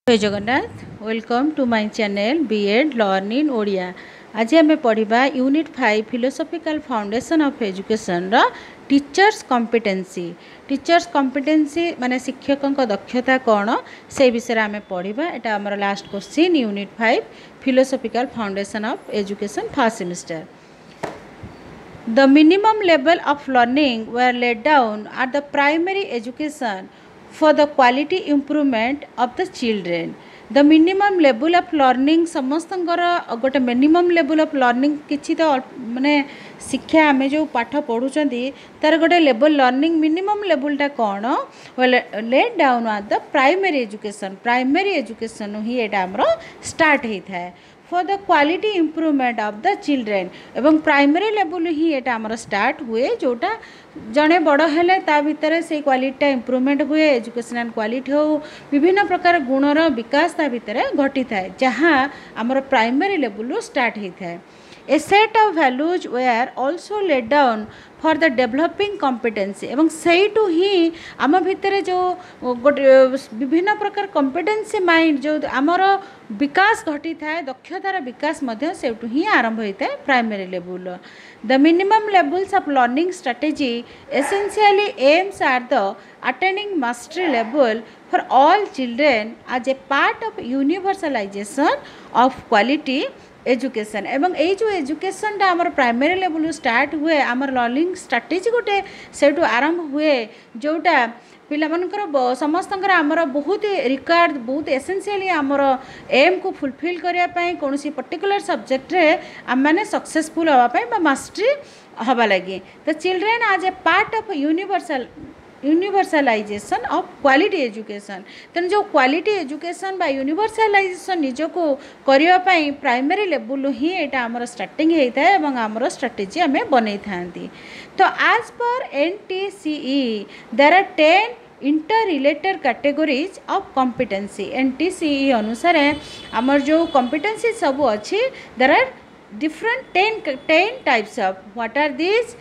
जय Jagannath welcome to my channel BEd learn in Odia. आज आम पढ़ा unit 5 philosophical foundation of education रा टीचर्स कॉम्पिटेंसी माने शिक्षकों दक्षता कौन से विषय आम पढ़ा। एटा आमर last question unit 5 philosophical foundation of education first semester. The minimum level of learning were laid down at the primary education for the quality improvement of the children. The minimum level of learning समस्तंकर गोटे minimum level of learning किछि तो माने शिक्षा आमे जो पाठ पढ़ुचंती तार गोटे लेवल लर्निंग मिनिमम लेवलटा कौन laid down at the primary education ही एटा हमरो स्टार्ट होता है for the quality improvement of the children एवं प्राइमरी लेवल ही एटा हमरो स्टार्ट हुए जोटा जड़े बड़ हेले ता भितर से क्वालिटी इम्प्रूवमेंट हुए एजुकेशनल क्वालिटी हो विभिन्न प्रकार गुणर विकास ता भितर घटी थाए जहाँ हमरो प्राइमरी लेवल स्टार्ट होता है। A set of values were also laid down for the developing competency एवं सही टू ही आम भितर जो गोटे विभिन्न प्रकार कॉम्पिटेंसी माइंड जो आमर विकास घटी थाए दक्षतार विकास मध्य सेठू ही आरंभ होता है primary level. The minimum levels of learning strategy essentially aims at the attaining mastery level for all children as a part of universalization of quality education एवं ये जो एजुकेशन टा आमर प्राइमरी लेवल स्टार्ट हुए आमर लर्निंग स्ट्रेटेजी गोटे सेठू आरंभ हुए जोटा पिलामानकर समस्तंकर आमर बहुत रिक्वायर्ड बहुत एसेंशियली आमर एम को फुलफिल करने कौन सी पर्टिकुलर सब्जेक्ट रे आम मैंने सक्सेसफुल होगापाई मास्टरी हवा लगे द चिल्ड्रेन आज a part of universalization of quality education तेना जो क्वालिटी एजुकेशन बा यूनिवर्सलाइजेशन निजको करने प्राइमरी लेवल ही यहाँ आमर स्टार्टिंग होता है और आमर स्ट्रेटेजी आम बन था। तो आज पर NTCE there are 10 inter related categories of competency. NTCE अनुसार आमर जो कॉम्पिटेंसी सब अच्छी there are different 10 types of what are this.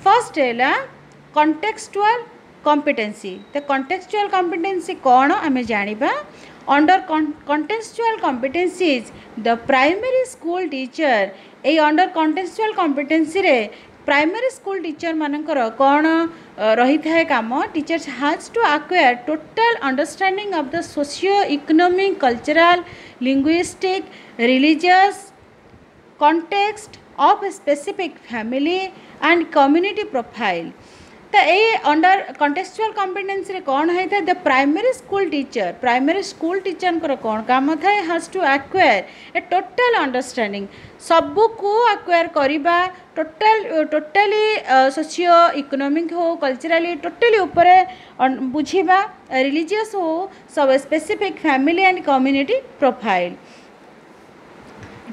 First है कॉन्टेक्सचुअल कॉम्पिटेंसी। तो कॉन्टेक्सचुअल कॉम्पिटेंसी कौन आम जानिबा। Under contextual competencies the primary school teacher ए अंडर कॉन्टेक्सचुअल कॉम्पिटेंसी रे प्राइमरी स्कूल टीचर मानकर कौन रही था काम teachers has to acquire total understanding of the socio economic cultural linguistic religious context of specific family and community profile. तो ये under contextual competency रे कौन होता है द प्राइमरी स्कूल टीचर कौन काम था has to acquire a total understanding सबू को एक्वायर करवा टोटली सोशियो इकोनॉमिक हो कल्चरली टोटली ऊपर बुझा रिलीजियस हो सब specific family and community profile.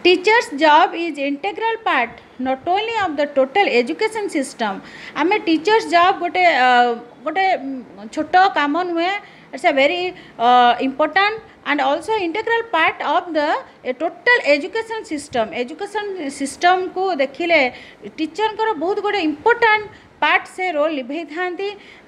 Teachers job is integral part not only of the total education system. आम टीचर्स जॉब गोटे गोटे छोट काम नुहे it's a very important and also integral part of the total education system को देखिले teacher बहुत गोटे इम्पोर्टेंट पार्ट से रोल निभे था।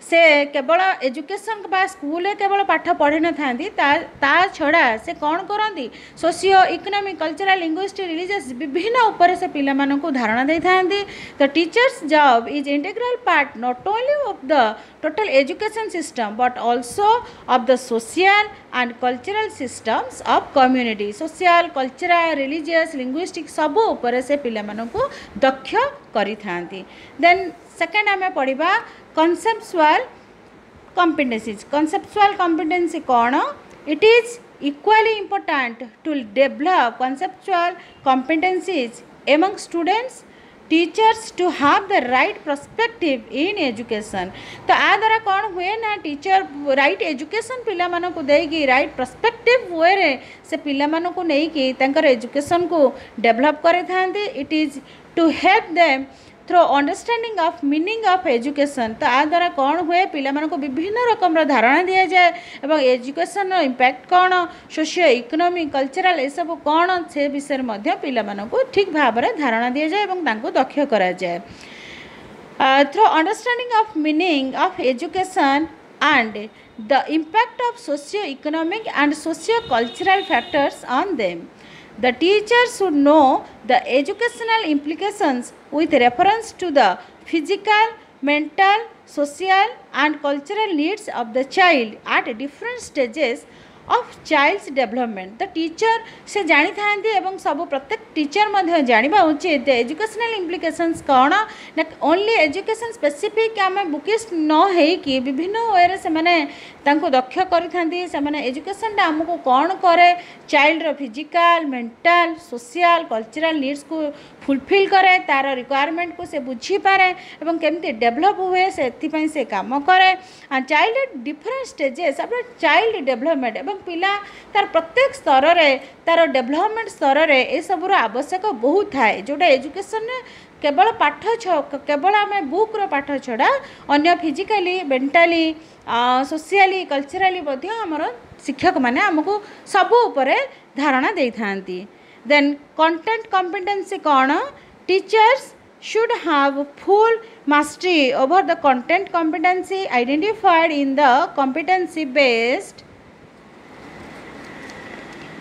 से केवल एजुकेशन बा स्कूल केवल पाठ पढ़ी न था छड़ा से कौन करती socio economic cultural linguistic religious विभिन्न उपर से पिला मानक धारणा दे था। The teachers job is integral part not only of the total education system but also of the social and cultural systems of community. Social cultural religious linguistic सब उपर से पिला मानक दक्ष करी थांती। देन सेकेंड आम पढ़ा कॉन्सेप्चुअल कॉम्पिटेंसी कौन it is equally important to develop conceptual competencies among students teachers to have the right perspective in education. तो आ द्वारा कौन हुए ना टीचर राइट एजुकेशन पिला मानक देगी राइट पर्सपेक्टिव वे रे से पिला मानक नहीं तांकर एजुकेशन को डेवलप करे थांती। It is to help them through understanding of meaning of education. तो आ द्वारा कौन हुए पिला मानक विभिन्न रकम धारणा दि जाए और एजुकेशन इम्पैक्ट कौन सोशियो इकोनॉमिक कल्चरल ये सब कौन से विषय में पिला मानक ठीक भाव में धारणा दि जाए और दक्ष करा जाए। Through understanding of meaning of education and the impact of socio-economic and socio-cultural factors on them. The teacher should know the educational implications with reference to the physical, mental, social and cultural needs of the child at different stages of child's development. The teacher से जानी थांती एवं सब प्रत्येक teacher मध्य जानिबा उचित educational implications कौन ना only education specific आम bookish न है कि विभिन्न वे से माने तांको दक्ष करि थांती से माने एजुकेशन टा हमको कौन करे चाइल्ड रो physical mental social cultural needs को फुलफिल करे तार रिक्वायरमेंट को से बुझी पारे एवं केमती डेवलप हुए से काम करे and child at different stages अब चाइल्ड डेवलपमेंट एवं पिला तार प्रत्येक स्तर रे तार डेवलपमेंट स्तर रे ए सबुर आवश्यक बहुत थाए जोटा एजुकेशन केवल पाठ केवल आम बुक रो पाठ छड़ा अन्य फिजिकली मेंटली सोशियली कल्चरली आमर शिक्षक माने आमको सबू उपरे धारणा दे थांती. देन कंटेंट कॉम्पिटेंसी कौन teachers should have full mastery over the content competency identified in the competency based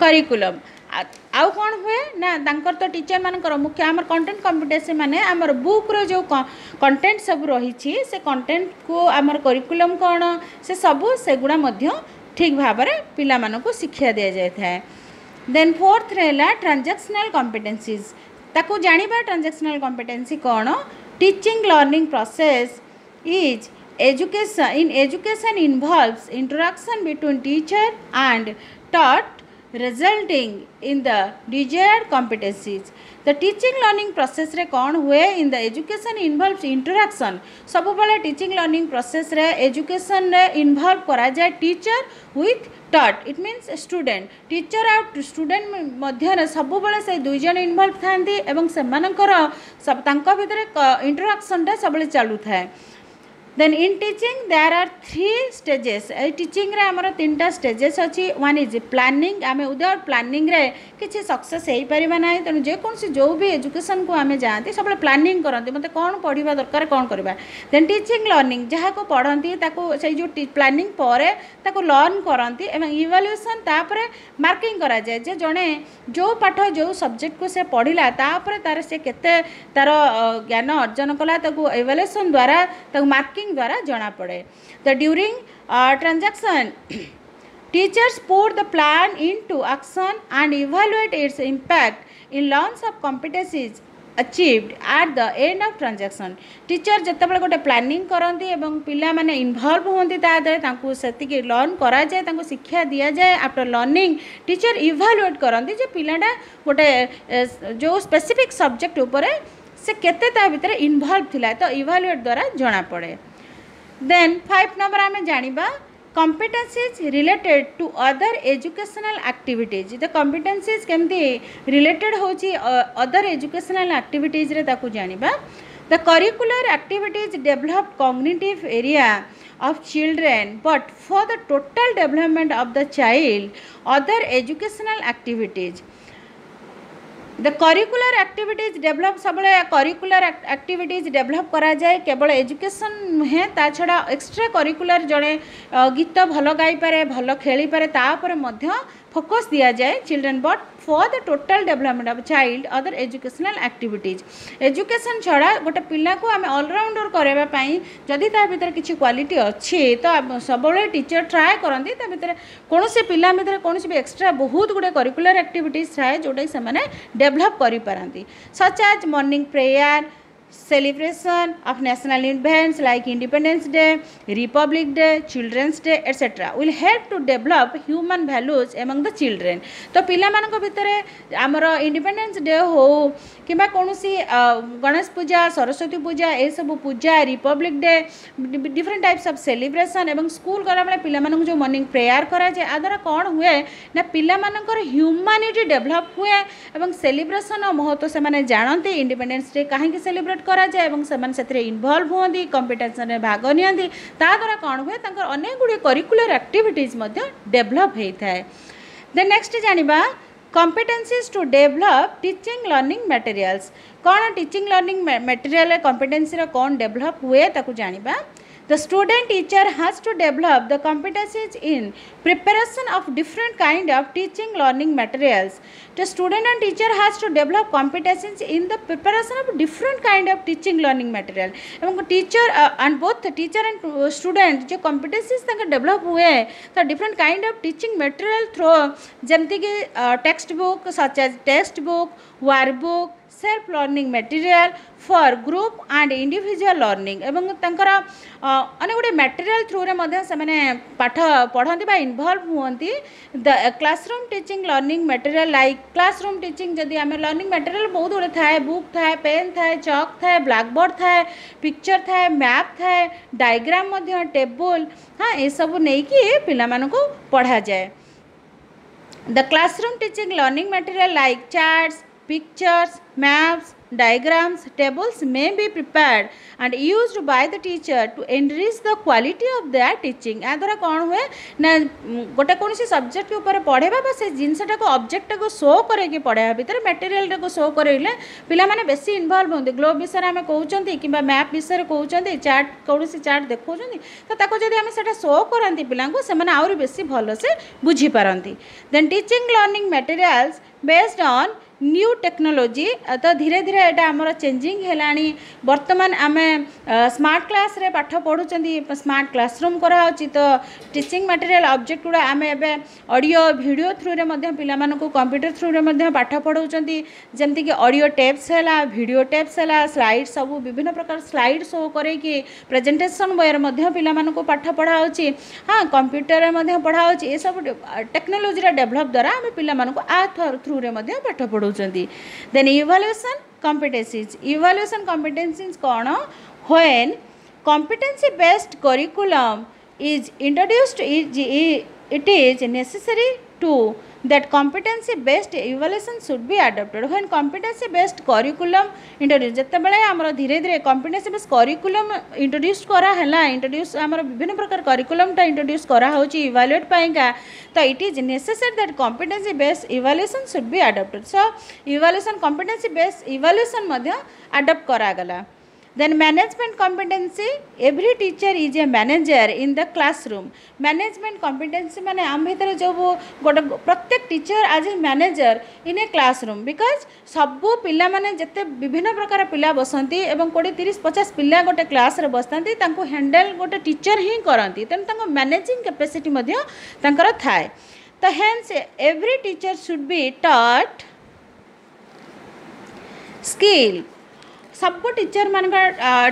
curriculum. आउ कौन हुए ना तांकर तो टीचर मानकर मुख्य आमर कंटेंट कॉम्पिटेंसी माने आमर बुक रो जो कंटेंट सब रही से कंटेंट को आमर करिकुलम कौन से सबू सेगुड़ा मध्य ठीक भाव में पिला मानक शिक्षा दि जाए. देन फोर्थ रहा ट्रांजैक्शनल कॉम्पिटेंसीज ताकू जानिबा ट्रांजैक्शनल कॉम्पिटेंसी कौन teaching learning process is education involves interaction between teacher and taught resulting in the desired competencies. The teaching learning process रे कौन हुए in the education involves interaction सब बेले teaching learning process रे education रे involve करा जाए teacher with taught it means student teacher और student मध्य रे सब बेले से दुई जन involve थांती एवं से मानकर सब तांका भितर interaction टा सब बेले चालू थाए. Then in teaching there are 3 stages. Teaching रे हमर 3टा स्टेजेस अछि. वन इज प्लानिंग आमे विदाउट प्लानिंग रे किछि सक्सेस हेई परिबा नै तनु जे कोन से जो भी एजुकेशन को आमे जानती सब प्लानिंग करंती मते कोन पढिबा दरकार कोन करबा. देन टीचिंग लर्निंग जहा को पढंती ताको से जो प्लानिंग परे ताको लर्न करंती एवं इवैल्यूएशन तापरे मार्किंग करा जाय जे जणे जो पाठ जो सब्जेक्ट को से पढिला तापरे तार से केते तार ज्ञान अर्जन कला ताको इवैल्यूएशन द्वारा ताको मार्किंग द्वारा जाना पड़े. The during transaction teachers put the plan into action and evaluate its impact in learns of competencies achieved at the end of transaction. Teacher जितेबाला गोटे प्लानिंग करती एवं पिला माने इन्वॉल्व होती ताकू से लर्न करा जाए ताकू शिक्षा दि जाए. आफ्टर लर्निंग टीचर इवैल्यूएट करती जे पिलाटा गोटे जो स्पेसिफिक सब्जेक्ट उपरे से केते ता भीतर इन्वॉल्व थिला तो इवैल्यूएट द्वारा जाना पड़े. देन 5 नंबर आम जानिबा competencies related to other educational activities. The competencies केमती related होची other educational activities रे ताकू जानिबा. The curricular activities develop cognitive area of children but for the total development of the child other educational activities. The curricular activities develop सब curricular activities develop करा जाए केवल education नुहे ता छड़ा एक्स्ट्रा करिकुलर जड़े गीत भल गाई पारे भल खेली पारे तापर मध्य फोकस दिया जाए children but for the total development of child other educational activities. Education छड़ा गोटे पिला को आम ऑलराउंडर करबा पई जदि ता भीतर किछि क्वालिटी अछि तो सब टीचर ट्राए करंती ता भीतर कोनोसी पिला भीतर कोनोसी भी एक्स्ट्रा बहुत गुडे करिकुलर एक्टिविटीज थाए जोटा से माने डेवलप करि पारंती such as morning prayer celebration of national events like Independence Day, Republic Day, Children's Day, etc. will help to develop human values among the children. तो पिला मानक भितर आमर इंडिपेंडेंस डे हो किबा कोनोसी गणेश पूजा सरस्वती पूजा ए सब पूजा Republic Day different types of celebration एवं स्कूल गला बेले पिला मानक जो मॉर्निंग प्रेयर करा जाए आदरा कौन हुए ना पिला मानकर ह्यूमैनिटी डेवलप हुए एवं सेलिब्रेशन महत्व से माने जानते इंडिपेंडेंस डे कहीं सेलिब्रेट करा जाए एवं सेमान से इन्वॉल्व होती कंपिटिशन में भाग नियंती ता द्वारा कौन हुए तांकर अनेक गुडी करिकुलर एक्टिविटीज मध्य डेवलप होता है. देन नेक्स्ट जानिबा competencies to develop teaching learning materials. कौन टीचिंग लर्निंग मटेरियल कॉम्पिटेंसी कौन डेवलप हुए ताकू जानिबा. The student teacher has to develop the competencies in preparation of different kind of teaching learning materials. The student and teacher has to develop competencies in the preparation of different kind of teaching learning material. एवं teacher and both the teacher and student जो competencies तंग develop हुए तो different kind of teaching material through जमती के text book such as text book, workbook, self learning material for group and individual learning एवं तंकर अनेक गुड़े मटेरियल थ्रू रे मध्य से माने पाठ पढ़ती बा इन्वॉल्व हुअंती the classroom teaching learning material like classroom teaching जदि आम लर्निंग मटेरियल बहुत गुड़े थाए बुक थाए पेन थाए चॉक थाए ब्लैकबोर्ड थाए पिक्चर थाए मैप थाए डायग्राम मध्य टेबल हाँ ये सब नहीं कि पिला मानको पढ़ा जाए the classroom teaching learning material like charts pictures, maps, diagrams, tables may be prepared and used by the teacher to enrich the quality of their teaching. या द्वारा कौन हुए ना गोटे कौन सी सब्जेक्ट के ऊपर पढ़ेबा बा से जिनसटा को ऑब्जेक्ट को शो करे कि पढ़ेबा भीतर मटेरियल को शो करेले पिला माने बेसी इन्वॉल्व होंदे ग्लोब विषय में कहउचंती किबा मैप विषय कहउचंती चार्ट कौन सी चार्ट देखौचंती तो ताको जदि हम सेटा शो करंती पिला को से माने आउरी बेसी भलो से बुझी पारंती then teaching learning materials based on new technology तो धीरे धीरे यहाँ आमर चेंजिंग है बर्तमान आम स्मार्ट क्लास रे पाठ पढ़ुं स्मार्ट क्लासरूम कराऊँच तो टीचिंग मटेरियल ऑब्जेक्ट गुड़ा आम ए ऑडियो वीडियो थ्रू रे पिला कंप्यूटर थ्रू रे पाठ पढ़ाऊँ जमती कि ऑडियो टेप्स है वीडियो टेप्स है स्लाइड सब विभिन्न प्रकार स्लाइड शो करके प्रेजेंटेशन वे पिला पाठ पढ़ाऊँच हाँ कंप्यूटर में पढ़ाऊँ ये सब टेक्नोलोजी डेभलप द्वारा आम पिला आ थ्रू रे पाठ पढ़ाऊँ then evaluation competencies कौन when competency based curriculum is introduced it is necessary to that competency based evaluation should be adopted when competency based curriculum introduced जते बेले हमर धीरे धीरे competency based curriculum introduce करा हला introduce हमर विभिन्न प्रकार curriculum टा introduce करा होची evaluate पाएगा तो it is necessary that competency based evaluation should be adopted so evaluation competency based evaluation Madhya adopt करा गला then management competency every teacher is a manager in the classroom management competency माने आम भीतर जो गोटे प्रत्येक teacher as a manager in a classroom because सबू पिला माने जते विभिन्न प्रकार पिला बसंती एवं 20-30-50 पिला गोटे क्लास रे बसतांती तांको हैंडल गोटे टीचर ही करंती तेन तांको मैनेजिंग कैपेसिटी मध्य तांकर थाए तो hence every teacher should be taught skill सब टीचर मान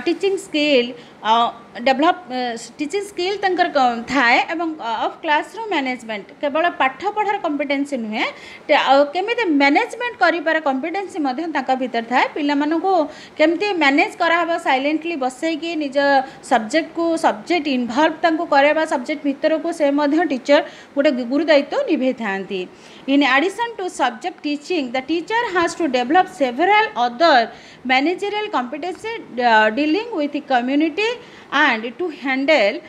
teaching skill develop teaching skill तंकर थाए एवं ऑफ क्लासरूम मैनेजमेंट केवल पाठ पढ़ार कॉम्पिटेंसी नुहे केमिति मैनेजमेंट करिपार कॉम्पिटेंसी मध्य ताका भीतर थाए पिला मानको केमिति मैनेज कराबा साइलेंटली बसैकी निज सब्जेक्ट को सब्जेक्ट इन्वॉल्व तांको करेबा सब्जेक्ट भीतर को से मध्य टीचर गोटे गुरु दायित्व निभे थांती in addition to subject teaching the teacher has to develop several other managerial competency dealing with the community and to handle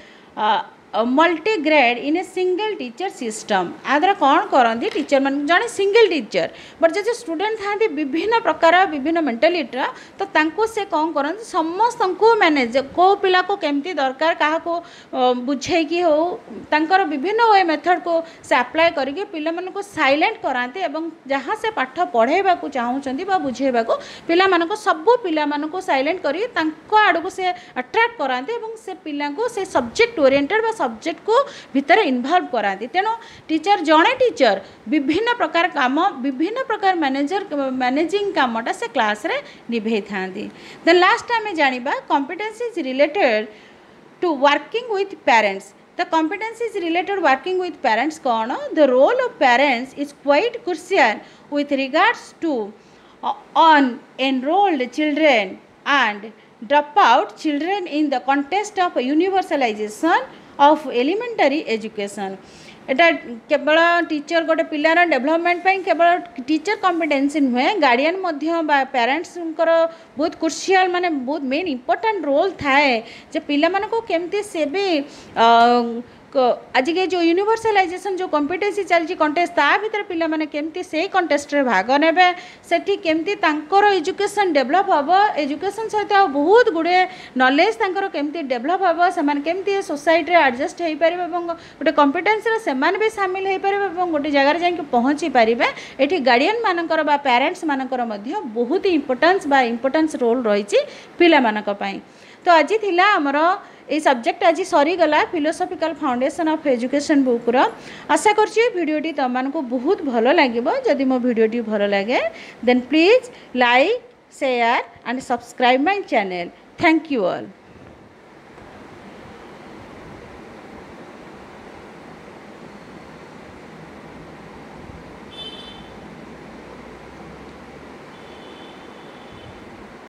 multi grade in a single teacher system आद्रा कौन करती teacher मान जड़े सिंगल टीचर बट जो student था विभिन्न प्रकार विभिन्न मेंटालिटी तो तांको से कौन करते समस्त को मैनेज को पिला को केमती दरकार क्या बुझे कि हो तांकर विभिन्न वे मेथड को से अप्लाई करके पिला मन को साइलेंट कराते एवं जहाँ से पाठ पढ़ेबा को चाहूँगी बुझेबा को पिला मान को सबू पिला मान को साइलेंट करी आड़ को से अट्राक्ट कराते से पिला को से सब्जेक्ट ओरिएंटेड सब्जेक्ट को भितर इन्वॉल्व कराती तेणु टीचर जड़े टीचर विभिन्न प्रकार काम विभिन्न प्रकार मैनेजिंग कामटा से क्लास रे निभे था देन लास्ट आम जाना competency is related to working with parents The competency is related working with parents कौन the role of parents is quite crucial with regards to unenrolled children and dropout children in the context of universalization of elementary education. एटा केवल teacher गोटे पिलार development केवल teacher competency नुहे guardian parents बहुत crucial माने बहुत main important role थाए जे पिला मानको केमती से भी आज के जो यूनिवर्सलाइजेशन जो कॉम्पिटेंसी चलती कंटेस्ट ता भीतर पिला माने केमती से कंटेस्ट रे भाग नेबे सेठी केमती तांकर एजुकेशन डेवलप हबो एजुकेशन सहित बहुत गुडे नॉलेज तांकर केमती डेवलप हबो समान केमती सोसाइटी रे एडजस्ट हेई परिबे एवं गोटे कॉम्पिटेंसी रे समान भी शामिल हेई परिबे एवं गोटे जगह रे जाके पहुंची परिबे एठी गार्डियन मानकर बा पेरेंट्स मानकर मध्य बहुत इंपोर्टेंस रोल रही पिला मानक पई। तो आज थिला हमर ये सब्जेक्ट आज सरीगला philosophical foundation of education book आशा करछि वीडियोटी तुम मानक बहुत भल लगे जदि मो वीडियोटी भल लगे then please like share and subscribe my channel. Thank you all.